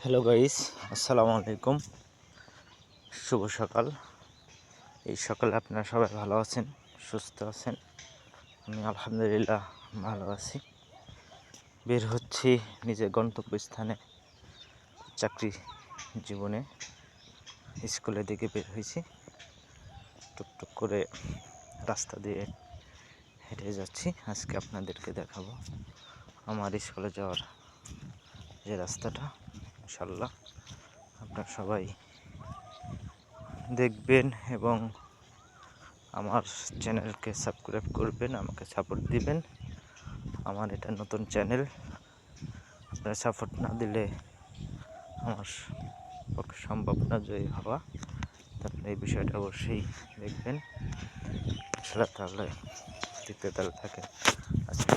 Hello guys, আসসালামু আলাইকুম। শুভ সকাল। এই সকালে আপনারা সবাই ভালো আছেন, সুস্থ আছেন? আমি আলহামদুলিল্লাহ ভালো আছি। বের হচ্ছি নিজের গন্তব্যস্থানে, চাকরি জীবনে। স্কুলের দিকে বের হয়েছি, টুকটুক করে রাস্তা দিয়ে হেঁটে যাচ্ছি। আজকে আপনাদেরকে দেখাবো আমার স্কুলে যাওয়ার যে রাস্তাটা। ইনশাল্লাহ আপনারা সবাই দেখবেন এবং আমার চ্যানেলকে সাবস্ক্রাইব করবেন, আমাকে সাপোর্ট দিবেন। আমার এটা নতুন চ্যানেল, আপনারা সাপোর্ট না দিলে আমার পক্ষে সম্ভব না জয়ী হওয়া। তাহলে এই বিষয়টা অবশ্যই দেখবেন। সেটা তাহলে দেখতে তাহলে থাকে আজকে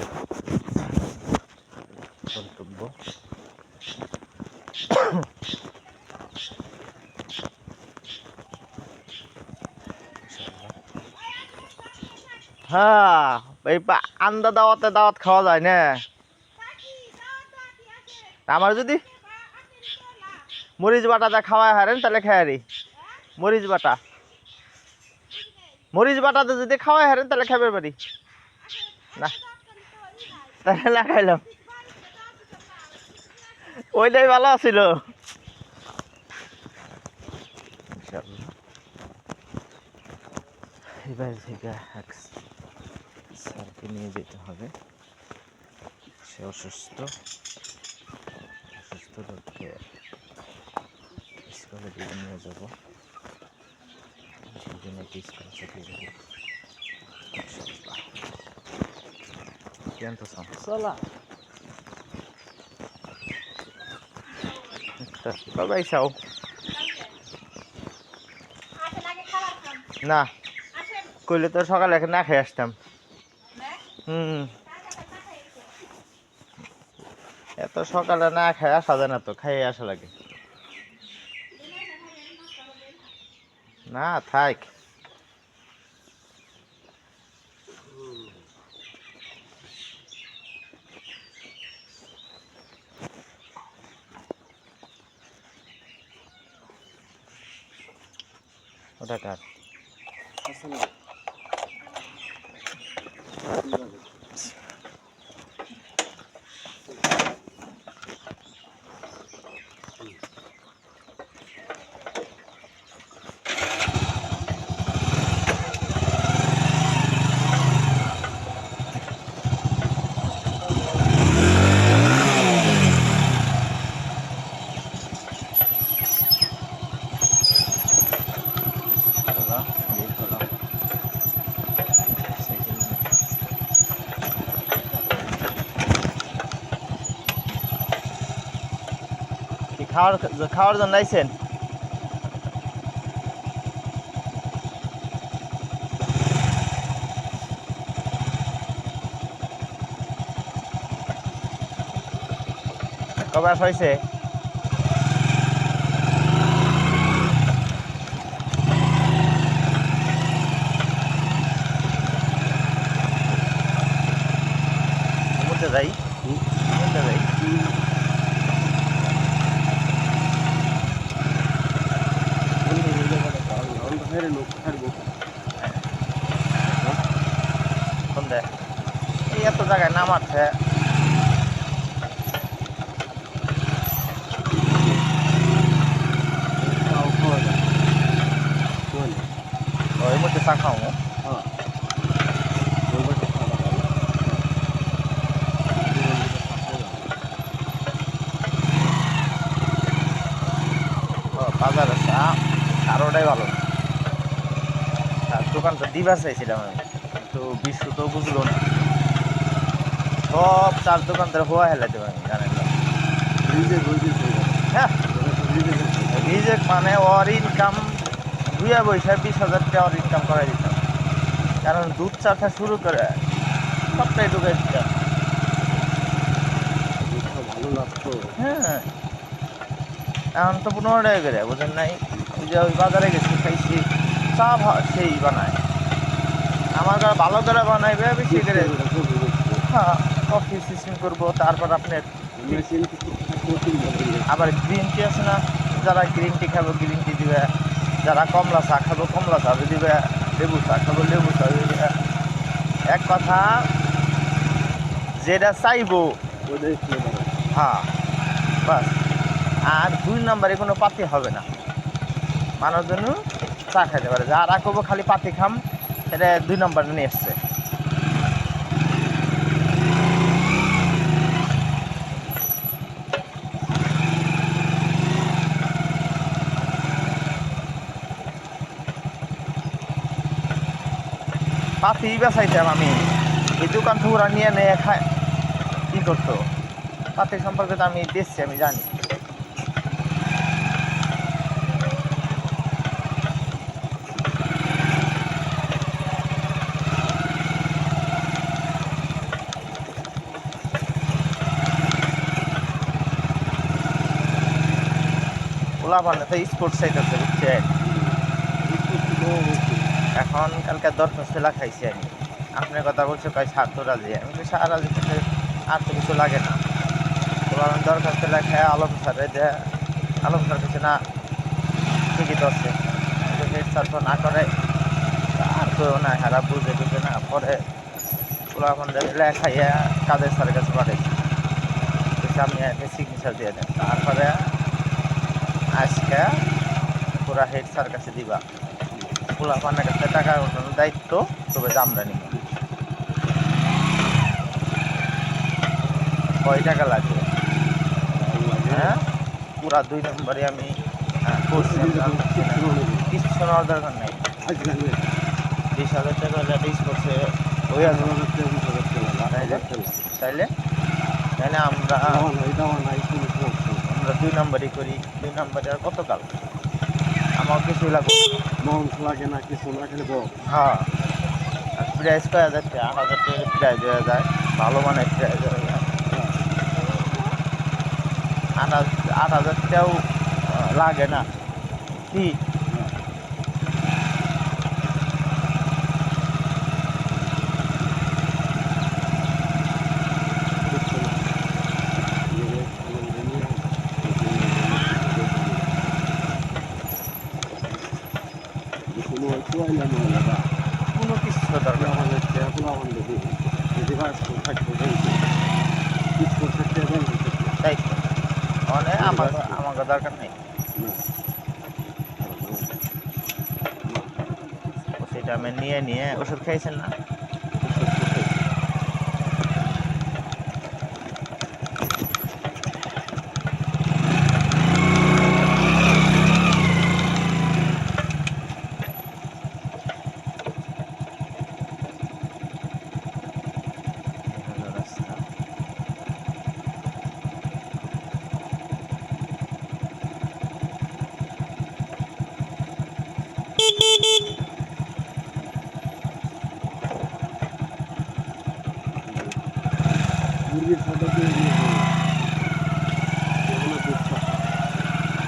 গন্তব্য। হ্যাঁ, এই আন্দা দাওয়াত খাওয়া যায় না। আমার যদি মরিচ বাটাটা খাওয়াই হারেন তাহলে খায়ারি মরিচ বাটাতে যদি খাওয়াই হারেন তাহলে খাবে পারি না, তাহলে না খাইলাম। ওইটাই ভালো আছিল। এবার থেকে এক স্যারকে নিয়ে যেতে হবে। সে অসুস্থ লোককে স্কুলে দিকে নিয়ে যাবো। সেই জন্য একটি স্কুল চাকরি করি। কেন তো চলা বাবাই চাও না কইলে তো সকালে না খেয়ে আসতাম। এত সকালে না খাই আসা যায় না, তো খাইয়ে আসা লাগে না। থাক ওটা কার খাওয়ার জন্য আইছেন? কবে আসা হয়েছে? যাই এই এত জায়গায় নামাচ্ছে। ওই মধ্যে চা খাও বাজার আছে, আর ওটাই ভালো। দোকানটা দিবা চাইছিলাম আমি, কিন্তু বিশ্ব তো বুঝলো না। সব চার দোকানদার হওয়া হেলাইতে পারি জানেন না। হ্যাঁ, রিজেক্ট মানে ওর ইনকাম 20,000 টাকা ওর ইনকাম করাই দিতাম। কারণ দুধ চাটা শুরু করে সবটাই ঢুকে দিতাম। ভালো লাগতো। হ্যাঁ, এখন তো 15 টাকা করে, বুঝেন নাই? ওই যে ওই বাজারে গেছি, খাইছি, চা সেই বানায়। আমার ঘরে ভালো করে বানাইবে বেশি করে। হ্যাঁ, কফি সিস্টেম করবো। তারপর আপনার আবার গ্রিন টি আছে না, যারা গ্রিন টি খাবো গ্রিন টি দিবে, যারা কমলা চা খাবো কমলা চা দিবে, লেবু চা খাবো লেবু চা দিবে। এক কথা যেটা চাইবো হ্যাঁ বাস। আর 2 নম্বরে কোনো পাতি হবে না, মানুষ জন্য চা খাইতে পারে। যারা করবো খালি পাতি খাম, সেটা 2 নম্বরে নিয়ে এসছে। পাতি বেচাইতাম আমি, এই দোকান থেকে ওরা নিয়ে নিয়ে খায় কী করতো। পাতি সম্পর্কে তো আমি দেখছি, আমি জানি। পোলাপানে তো স্পোর্টস সাইট আছে বুঝছেন। এখন কালকে দরখাস্ত খাইছি আমি, আপনার কথা বলছো কয় স্বার্থ রাজি, আমি তো সারা রাজি থেকে আর তো কিছু লাগে না। তোমার দরখাস্ত লেখায় আলম স্যারে দেয়, আলম স্যার কিছু না ঠিকই তো আছে, হেড স্যার তো না করে আর কেউ না, হেরা বুঝে টুঝে না। পরে পোলাপানদের লেখাইয়া কাদের স্যারের কাছে পাঠাইছি, আমি একটা সিগনেচার দিয়ে দেন। তারপরে আজকে পুরা হেড স্যার কাছে দিবা, পোলাপানের কাছে টাকা ওঠানোর দায়িত্ব তবে আমরা নিব। কয় টাকা লাগবে? হ্যাঁ পুরা 2 নম্বরে আমি করছি, কিচ্ছু নেওয়ার দরকার নেই। 20,000 টাকা রিস করছে ওই তাইলে তাইলে আমরা 2 নম্বরই করি। 2 নম্বরে আর কত কাল আমার কিছু লাগবে লাগে না, কিছু না খেলে হ্যাঁ। আর প্রাইস কয় 1,000 টাকা, 8,000 টাকার প্রাইজ হয়ে যায়, ভালো মানের প্রাইজ হয়ে যায়। 8,000 টাকাও লাগে না কি। কোনো কিছু দরকার তাই মানে আমাকে দরকার নেই, সেটা আমি নিয়ে ওষুধ খাইছেন না।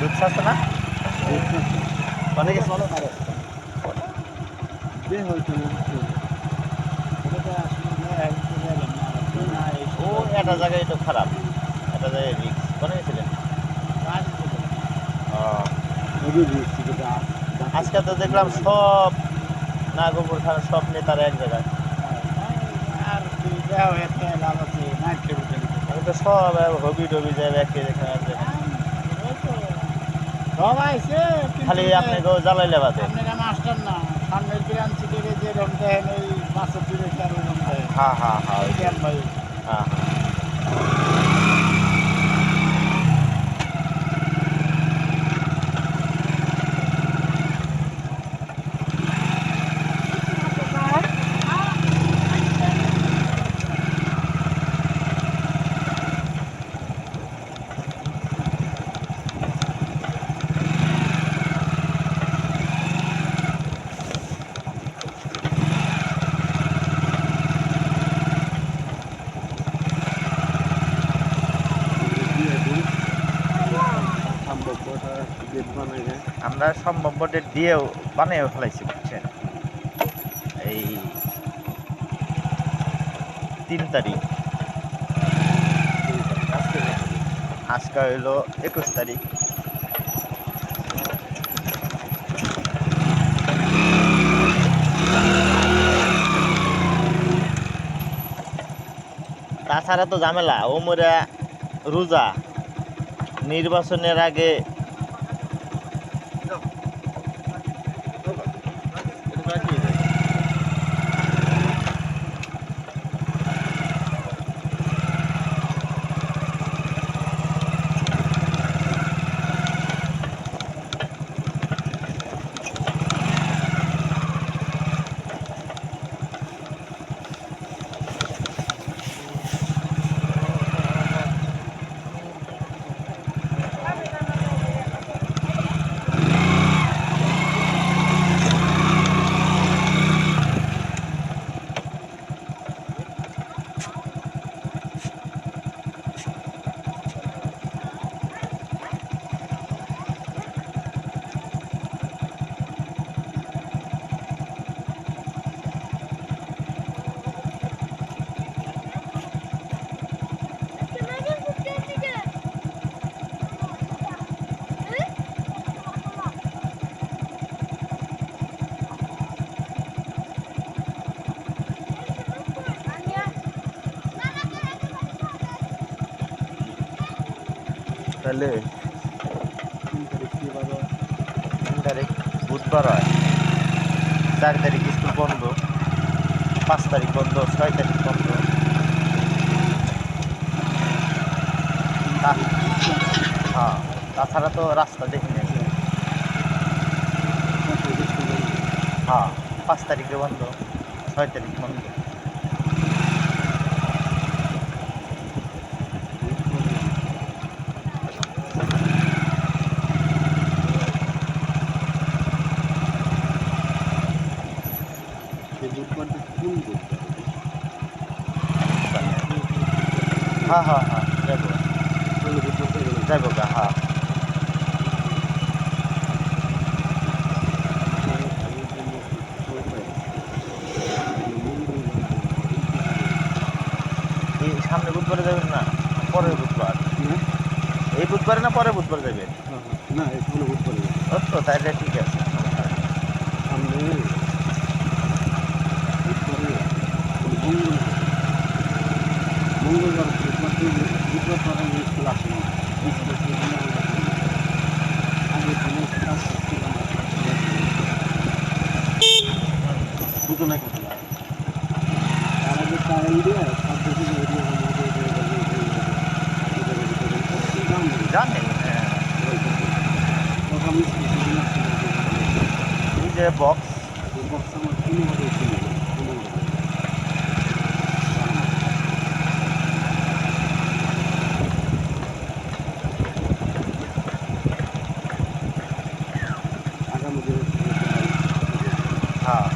দুধ ছাড়ছে না অনেকে ও একটা জায়গায় তো খারাপ, একটা জায়গায় রিক্স কোনে গেছিলেন। আজকে তো দেখলাম সব নাগপুর থানার সব নেতারা এক জায়গায়, আমি তো সব হবি টবি যায় একই যেখানে খালি আপনি গো জ্বালাইলে বাদে। হ্যাঁ হ্যাঁ হ্যাঁ হ্যাঁ আমরা সম্ভব ডেট দিয়েও বানিয়েও ফেলাইছি বুঝছেন। এই 3 তারিখ আজকে হইলো 21 তারিখ। তাছাড়া তো ঝামেলা ওমরা রোজা নির্বাচনের আগে তাহলে 3 তারিখ বুধবার হয়, 4 তারিখ স্কুল বন্ধ, 5 তারিখ বন্ধ, 6 তারিখ বন্ধ। হ্যাঁ, তাছাড়া তো রাস্তা দেখি না। হ্যাঁ, 5 তারিখে বন্ধ, 6 তারিখ বন্ধ। হ্যাঁ হ্যাঁ হ্যাঁ, যাবো গা, হ্যাঁ। এই সামনে বুধবারে যাবেন না পরের বুধবার? এই বুধবারে না পরের বুধবার যাবেন? না এখানে বুধবার ও তো তাইলে ঠিক আছে। সামনে মঙ্গলবার বুধবার সকাল স্কুল আসে না দুজনে কথা তার আগে টাইম দিয়ে সব জানেন এই যে বক্স আমার কোনো আগামী দিনে হ্যাঁ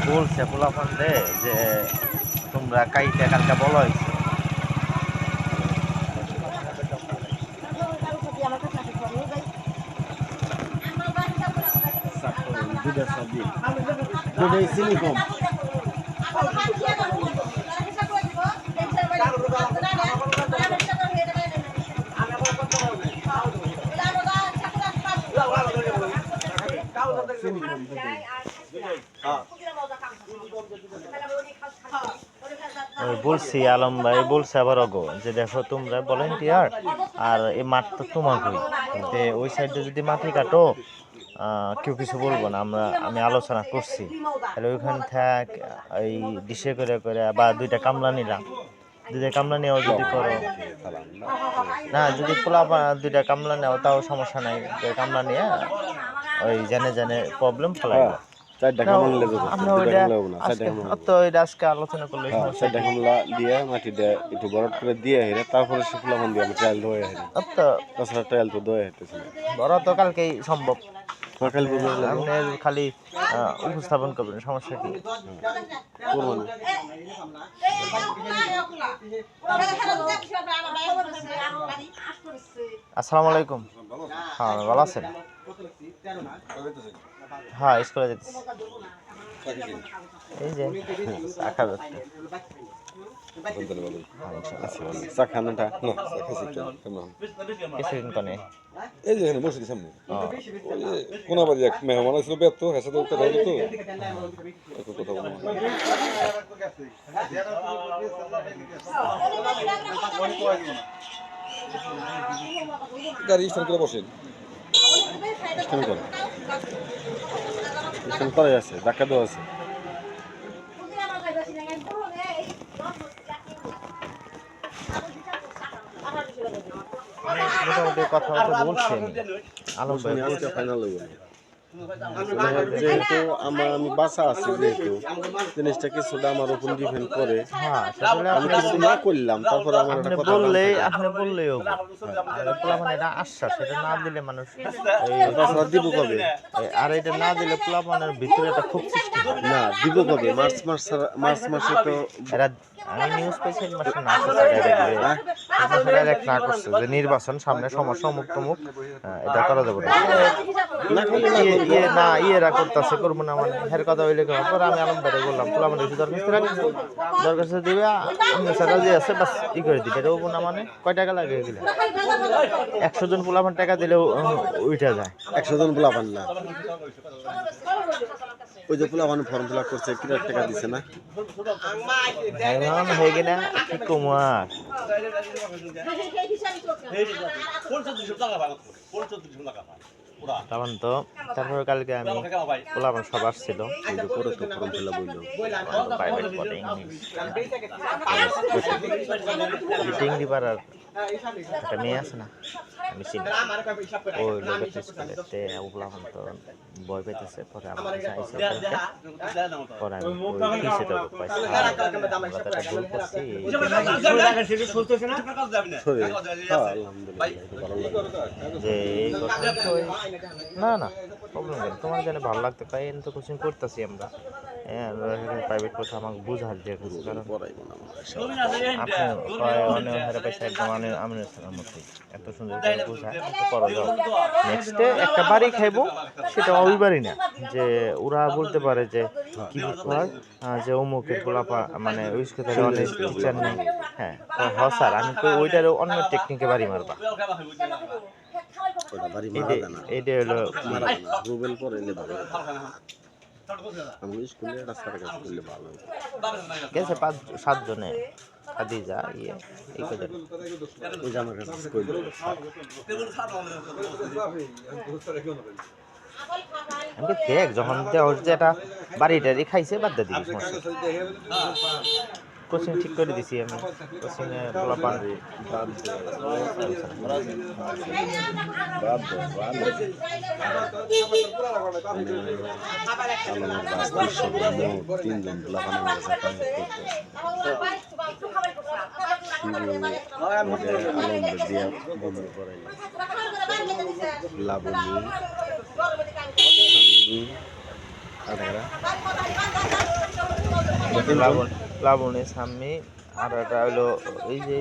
বলছে পোলাপান রে যে তোমরা কাইটা কালকা বলা হয়েছে। দুধের সব দিয়ে দুধের চিনি কম বলছি আলম ভাই বলছে আবার অগো যে দেখো তোমরা ভলেন্টিয়ার আর এই মাঠ তো তোমাকেই, ওই সাইডে যদি মাটি কাটো কেউ কিছু বলবো না। আমি আলোচনা করছি, তাহলে ওইখান থেকে এই ডিশে করে করে বা 2টা কামলা নিলাম, 2টা কামলা নেওয়া যদি করো না, যদি পোলা 2টা কামলা নেও তাও সমস্যা নাই। কামলা নিয়ে ওই জেনে জেনে প্রবলেম ফেলাই আজকে আলোচনা করলে দিয়ে মাটি দিয়ে একটু বরফ করে দিয়ে হেরে তারপরে শুকলা মন দিয়ে আমি ট্রায়াল ধোয়া হেরে তাছাড়া ট্রায়াল তো ধোয়া হেঁটেছিল বড় তো কালকেই সম্ভব, সকাল আপনার খালি উপস্থাপন করবেন, সমস্যা কি? আসসালামু আলাইকুম। হ্যাঁ ভালো আছেন? হ্যাঁ স্কুলে যেতেছি এই যে চা খাবে চা খানাটা না চা খাইছি কেমন কিছুদিন কনে এই যে এখানে বসে সামনে কোন আবার এক মেহমান আসলো বেত তো হেসে তো কথা হলো তো একটু কথা বলবো গাড়ি স্ট্যান্ড করে বসেন স্ট্যান্ড করে স্ট্যান্ড করে আছে ধাক্কা দেওয়া আছে মোটামুটি কথাবার্তা বলছি আমি আলম ভাই ফাইনাল যেহেতু আমি বাসা আছি যেহেতু জিনিসটা কিছুটা আমার উপর ডিপেন্ড করে আমি কিছু না করলাম তারপরে আমার একটা কথা আপনি বললেই হবে পোলাপান এটা আশ্বাস সেটা না দিলে মানুষ দিব কবে আর এটা না দিলে পোলাপানের ভিতরে একটা খুব সৃষ্টি না দিব কবে মার্চ মাসে তো এরা আমি নিউজ পেয়েছি মাসে ডাইরেক্ট না করছে যে নির্বাচন সামনে সমস্যা মুখ এটা করা যাবে না ইয়েরা করতেছে করবো না মানে হের কথা হইলে পরে আমি আলম বাইরে বললাম পোলাপান কিছু দরকার দিবে আমি সেটা যে আছে বাস ই করে দিবে এটা না মানে কয় টাকা লাগে এগুলো 100 জন পোলাপান টাকা দিলেও উঠে যায় 100 জন পোলাপান না ওই যে পোলাপান ফর্ম ফিল আপ করছে কি টাকা দিছে না হয়ে গেলে কি কুমার তখন তো তারপরে কালকে আমি পোলাপান সব আসছিল ডিংরি পাড়ার একটা মেয়ে আছে না আমি চিনি ওই লোকের স্কুলেতে পোলাপান তো বই পেতেছে পরে আমার কাছে পরে আমি সেটা পাইছি ভুল করছি যে এই কথা না প্রবলেম নেই তোমার জানে ভালো লাগতে পাই তো কোচিং করতেছি আমরা প্রাইভেট কথা আমাকে বুঝার যে কারণ আপনি অনেক হারে পয়সা একদম আমিনের মতোই এত সুন্দর করে বুঝায় করো যাও নেক্সটে একটা বাড়ি খাইবো সেটা ওই বাড়ি না যে ওরা বলতে পারে যে কি হয় যে অমুকের গোলাপা মানে ওই স্কুলে অনেক টিচার নেই হ্যাঁ স্যার আমি তো ওইটারও অন্য টেকনিকে বাড়ি মারবা এইটা হলো রুবেল পরে এলে ভালো আমি স্কুলে একটা সরকারি স্কুলে ভালো গেছে 5-7 জনে খাদিজা ইয়ে এই করে ওই যে আমার কাছে স্কুল আমি দেখ যখন দেওয়ার যেটা বাড়িটারি খাইছে বাদ দিয়ে দিবি কোচিং ঠিক করে দিছি আমি কোচিংয়ে পোলাপান প্লাবনের সামনে আর একটা হলো এই যে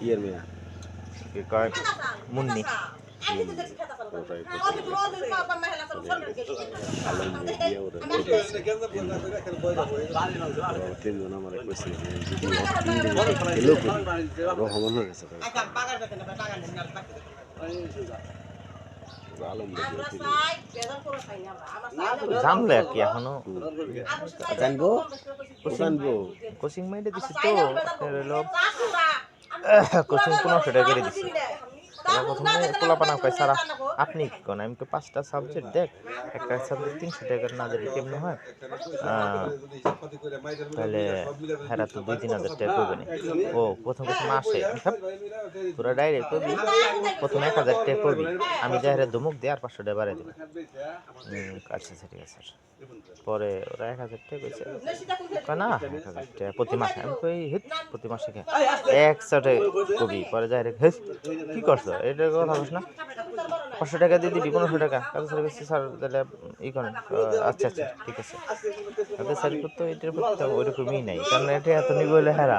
ইয়ের মেয়ে কি কয় মুন্নি তিনজন আমার রহমান হয়ে গেছে জানলে আর কি এখনো জানবো কোচিং মাইন্ডে দিছি তো হলো কোচিং 1500 টাকা করে দিছি প্রথমে পোলাপানা কয় স্যার আপনি কি কোন আমি তো 5টা সাবজেক্ট দেখ একটা সাবজেক্ট 300 টাকা না দিলে কেমন হয় তাহলে হেরা তো 2-3 হাজার টাকা করবে না ও প্রথম মাসে পুরো ডাইরেক্ট করবি প্রথম 1000 টাকা করবি আমি যা হেরা ধমক দিয়ে আর 500 টাকা বাড়াই দেবো আচ্ছা ঠিক আছে স্যার পরে ওরা 1000 টাকা কইছে না 1000 টাকা প্রতি মাসে আমি কই হিট প্রতি মাসে 100 টাকা কবি পরে ডাইরেক্ট কি করছো এটা কথা বলছ না 500 টাকা দিয়ে দিবি 1500 টাকা কাজ সার্ভিস স্যার তাহলে ই করেন আচ্ছা ঠিক আছে তাহলে স্যার তো এটার প্রতি ওইরকমই নাই কারণ এটা এত নিব হলে হেরা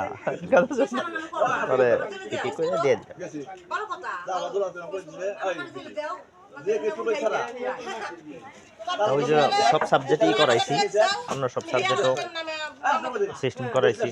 পরে কি করে দিয়ে দিলাম তা ওই যে সব সাবজেক্টই করাইছি, আমরা সব সাবজেক্টও সিস্টেম করাইছি।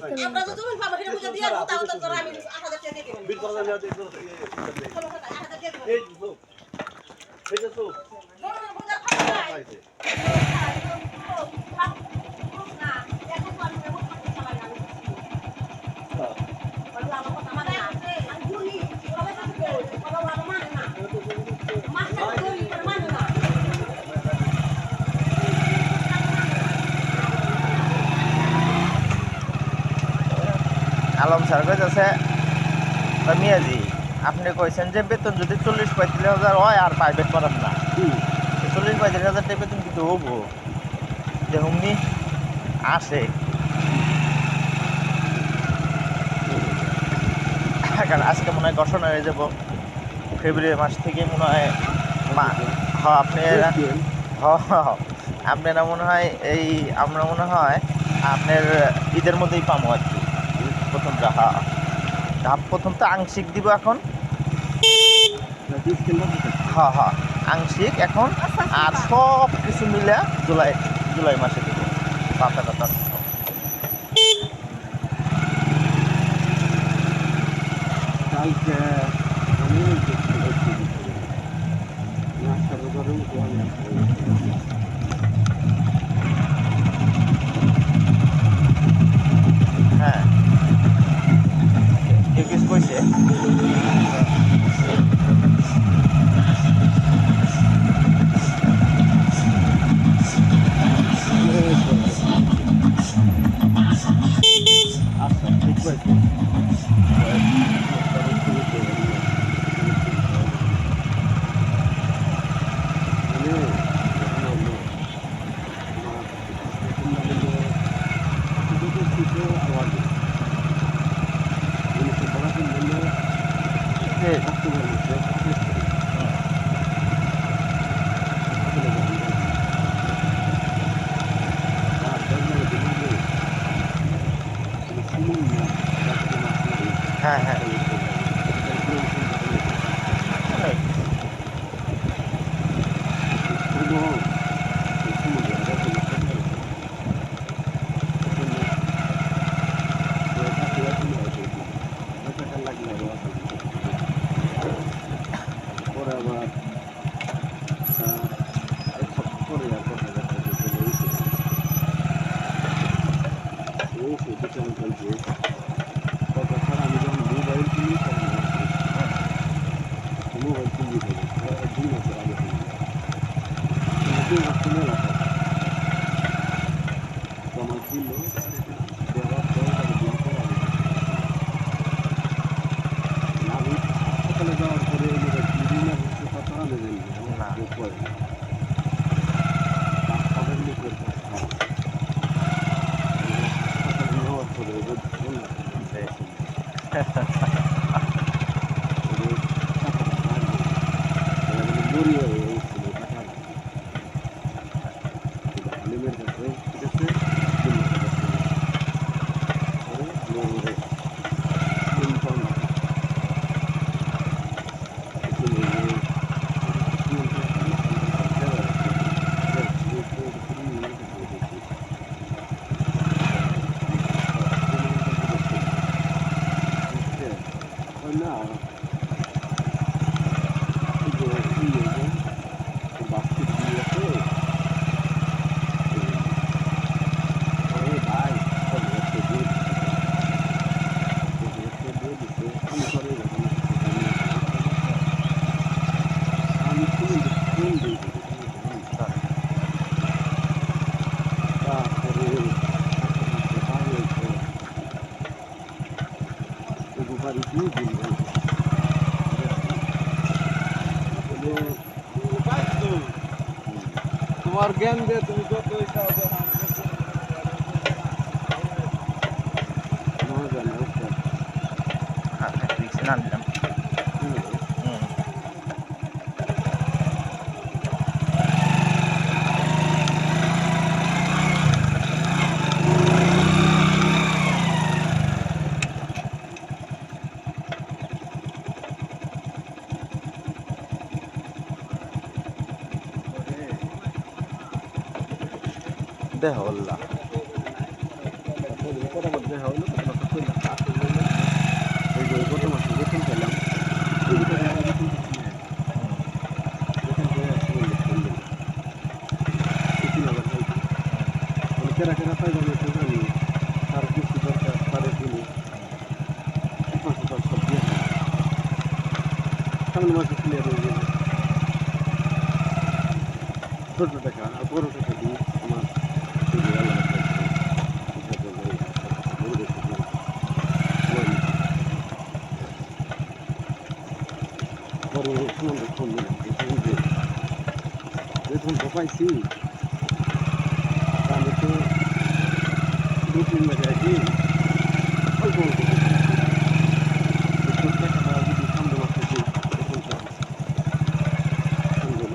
আলম স্যার কইতেছে মিয়াজি আপনি কইছেন যে বেতন যদি 40-35 হাজার হয় আর প্রাইভেট করেন না, 40-35 হাজার টাকা বেতন কিন্তু হবো যে হুমনি আসে। কারণ আজকে মনে হয় ঘোষণা হয়ে যাব ফেব্রুয়ারি মাস থেকে মনে হয় আপনারা মনে হয় আমরা মনে হয় আপনার ঈদের মধ্যেই পাবো আর কি প্রথমটা। প্রথম তো আংশিক দিব এখন, আংশিক এখন, আর সব কিছু মিলে জুলাই মাসে দিব পাতা পাতা। হ্যাঁ কেউ কিছু কইছে? হ্যাঁ হ্যাঁ তোমার জ্ঞান দিয়ে তুমি যত ইচ্ছা দেখা হল্লা কথা বলতে দেখা হলো কথা কইলাম এই যে গত মাসে বেতন পেলাম কেরা কেরা পাইব আমি তো জানি তার কিছু দরকার তাদের দিনে সব দিয়ে সামনে মাসে ক্লিয়ার হয়ে যাবে ছোট টাকা আর বড় টাকা দিয়ে আমার বড় সম্বন্ধে ফোন দিলাম বেতন তো পাইছি আমি তো 2-3 মাস আগে অল্প অল্প টাকা যদি সামনে মাসে দিই বেতন তো সুন্দর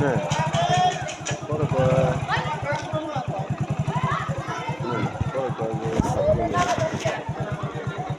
হ্যাঁ